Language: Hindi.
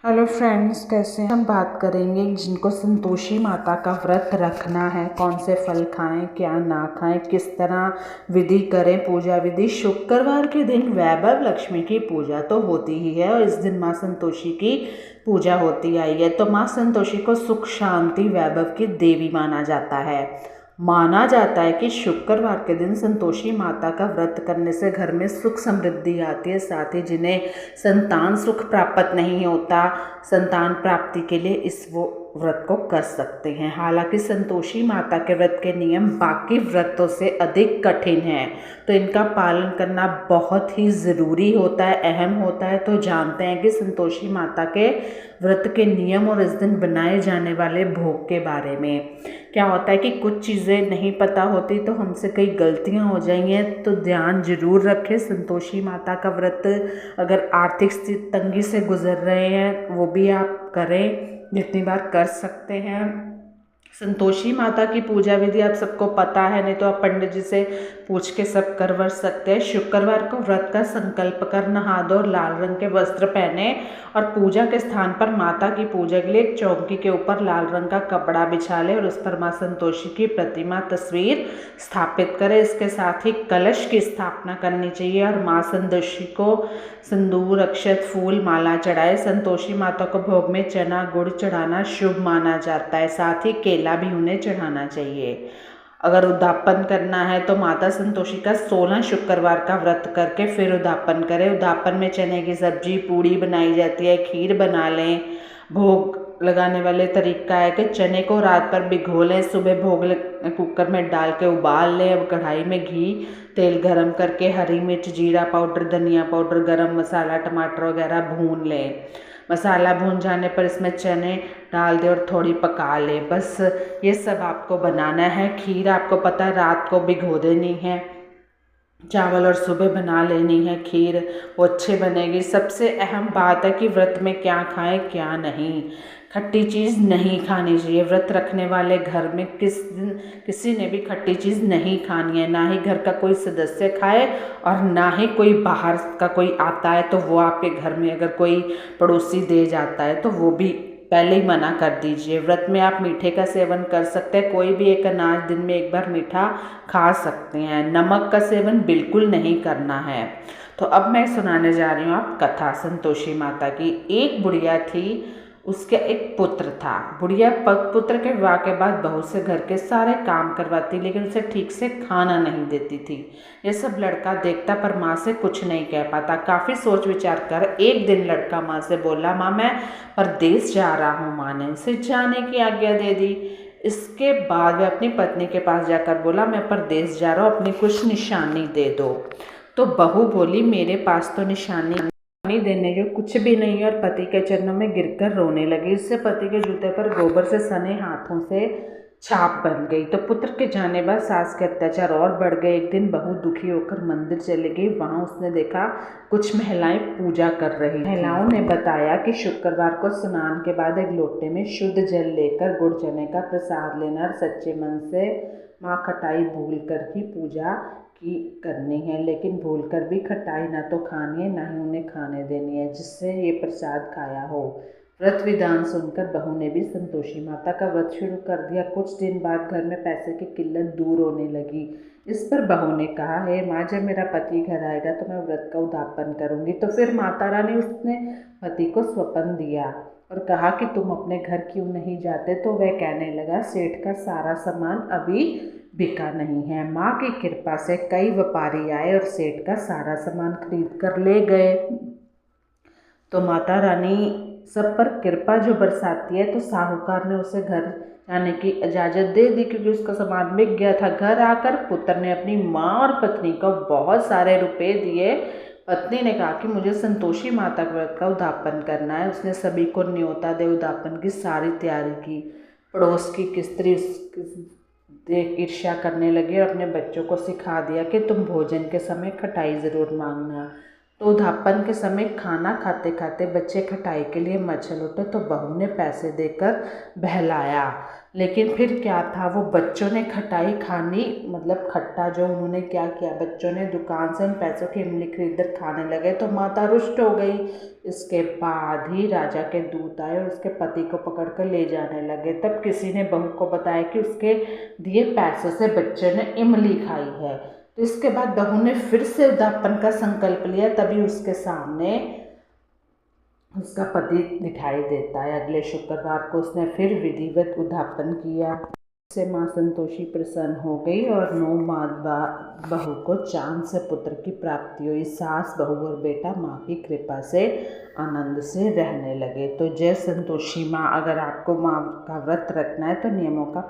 हेलो फ्रेंड्स, कैसे हैं? हम बात करेंगे जिनको संतोषी माता का व्रत रखना है, कौन से फल खाएं, क्या ना खाएं, किस तरह विधि करें। पूजा विधि: शुक्रवार के दिन वैभव लक्ष्मी की पूजा तो होती ही है और इस दिन माँ संतोषी की पूजा होती आई है। तो माँ संतोषी को सुख, शांति, वैभव की देवी माना जाता है। माना जाता है कि शुक्रवार के दिन संतोषी माता का व्रत करने से घर में सुख समृद्धि आती है। साथ ही जिन्हें संतान सुख प्राप्त नहीं होता, संतान प्राप्ति के लिए इस वो व्रत को कर सकते हैं। हालांकि संतोषी माता के व्रत के नियम बाकी व्रतों से अधिक कठिन हैं, तो इनका पालन करना बहुत ही ज़रूरी होता है, अहम होता है। तो जानते हैं कि संतोषी माता के व्रत के नियम और इस दिन बनाए जाने वाले भोग के बारे में। क्या होता है कि कुछ चीज़ें नहीं पता होती तो हमसे कई गलतियां हो जाएंगी, तो ध्यान जरूर रखें। संतोषी माता का व्रत अगर आर्थिक स्थिति तंगी से गुजर रहे हैं वो भी आप करें, जितनी बार कर सकते हैं। संतोषी माता की पूजा विधि आप सबको पता है, नहीं तो आप पंडित जी से पूछ के सब करवा सकते हैं। शुक्रवार को व्रत का संकल्प कर नहा दो, लाल रंग के वस्त्र पहने और पूजा के स्थान पर माता की पूजा के लिए एक चौकी के ऊपर लाल रंग का कपड़ा बिछा ले और उस पर माँ संतोषी की प्रतिमा, तस्वीर स्थापित करें। इसके साथ ही कलश की स्थापना करनी चाहिए और माँ संतोषी को सिंदूर, अक्षत, फूल, माला चढ़ाए। संतोषी माता को भोग में चना गुड़ चढ़ाना शुभ माना जाता है। साथ ही केला भी उन्हें चढ़ाना चाहिए। अगर उद्यापन करना है तो माता संतोषी का 16 शुक्रवार का व्रत करके फिर उद्यापन करें। उद्यापन में चने की सब्जी, पूड़ी बनाई जाती है, खीर बना लें। भोग लगाने वाले तरीका है कि चने को रात पर भिगो लें, सुबह भोग कुकर में डाल के उबाल लें। अब कढ़ाई में घी तेल गरम करके हरी मिर्च, जीरा पाउडर, धनिया पाउडर, गरम मसाला, टमाटर वगैरह भून लें। मसाला भून जाने पर इसमें चने डाल दें और थोड़ी पका लें। बस ये सब आपको बनाना है। खीर आपको पता है रात को भिगो देनी है चावल और सुबह बना लेनी है खीर, वो अच्छे बनेगी। सबसे अहम बात है कि व्रत में क्या खाएं क्या नहीं। खट्टी चीज़ नहीं खानी चाहिए। व्रत रखने वाले घर में किसी ने भी खट्टी चीज़ नहीं खानी है, ना ही घर का कोई सदस्य खाए और ना ही कोई बाहर का कोई आता है तो वो आपके घर में अगर कोई पड़ोसी दे जाता है तो वो भी पहले ही मना कर दीजिए। व्रत में आप मीठे का सेवन कर सकते हैं, कोई भी एक अनाज दिन में एक बार मीठा खा सकते हैं। नमक का सेवन बिल्कुल नहीं करना है। तो अब मैं सुनाने जा रही हूँ आप कथा संतोषी माता की। एक बुढ़िया थी, उसके एक पुत्र था। बुढ़िया पुत्र के विवाह के बाद बहू से घर के सारे काम करवाती, लेकिन उसे ठीक से खाना नहीं देती थी। ये सब लड़का देखता पर माँ से कुछ नहीं कह पाता। काफ़ी सोच विचार कर एक दिन लड़का माँ से बोला, माँ मैं परदेश जा रहा हूँ। माँ ने उसे जाने की आज्ञा दे दी। इसके बाद वह अपनी पत्नी के पास जाकर बोला, मैं परदेश जा रहा हूँ, अपनी कुछ निशानी दे दो। तो बहू बोली, मेरे पास तो निशानी देने जो कुछ भी नहीं है, और पति के चरणों में गिरकर रोने लगी। इससे पति के जूते पर गोबर से सने हाथों से छाप बन गई। तो पुत्र के जाने बाद सास के अत्याचार और बढ़ गए। एक दिन बहू दुखी होकर मंदिर चली गई। वहां उसने देखा कुछ महिलाएं पूजा कर रही थीं। महिलाओं ने बताया कि शुक्रवार को स्नान के बाद एक लोटे में शुद्ध जल लेकर गुड़ चने का प्रसाद लेना और सच्चे मन से माँ खटाई भूल कर ही पूजा की करनी है। लेकिन भूल कर भी खटाई ना तो खानी है ना ही उन्हें खाने देनी है जिससे ये प्रसाद खाया हो। व्रत विधान सुनकर बहू ने भी संतोषी माता का व्रत शुरू कर दिया। कुछ दिन बाद घर में पैसे की किल्लत दूर होने लगी। इस पर बहू ने कहा, हे माँ, जब मेरा पति घर आएगा तो मैं व्रत का उद्यापन करूंगी। तो फिर माता रानी उसने पति को स्वप्न दिया और कहा कि तुम अपने घर क्यों नहीं जाते। तो वह कहने लगा, सेठ का सारा सामान अभी बिका नहीं है। माँ की कृपा से कई व्यापारी आए और सेठ का सारा सामान खरीद कर ले गए। तो माता रानी सब पर कृपा जो बरसाती है, तो साहूकार ने उसे घर जाने की इजाज़त दे दी क्योंकि उसका सामान बिक गया था। घर आकर पुत्र ने अपनी माँ और पत्नी को बहुत सारे रुपए दिए। पत्नी ने कहा कि मुझे संतोषी माता के व्रत का उद्यापन करना है। उसने सभी को न्योता दे उद्यापन की सारी तैयारी की। पड़ोस की स्त्री देख ईर्ष्या करने लगी और अपने बच्चों को सिखा दिया कि तुम भोजन के समय खटाई ज़रूर मांगना। तो उद्यापन के समय खाना खाते खाते बच्चे खटाई के लिए मचल उठे तो बहू ने पैसे देकर बहलाया। लेकिन फिर क्या था, वो बच्चों ने खटाई खानी, मतलब खट्टा जो उन्होंने क्या किया, बच्चों ने दुकान से उन पैसों की इमली खरीद कर खाने लगे तो माता रुष्ट हो गई। इसके बाद ही राजा के दूत आए और उसके पति को पकड़ कर ले जाने लगे। तब किसी ने बहू को बताया कि उसके दिए पैसों से बच्चे ने इमली खाई है। तो इसके बाद बहू ने फिर से उद्यापन का संकल्प लिया, तभी उसके सामने उसका पति दिखाई देता है। अगले शुक्रवार को उसने फिर विधिवत उद्यापन किया। से माँ संतोषी प्रसन्न हो गई और 9 माह बाद बहू को चांद से पुत्र की प्राप्ति हुई। सास, बहू और बेटा माँ की कृपा से आनंद से रहने लगे। तो जय संतोषी माँ। अगर आपको माँ का व्रत रखना है तो नियमों का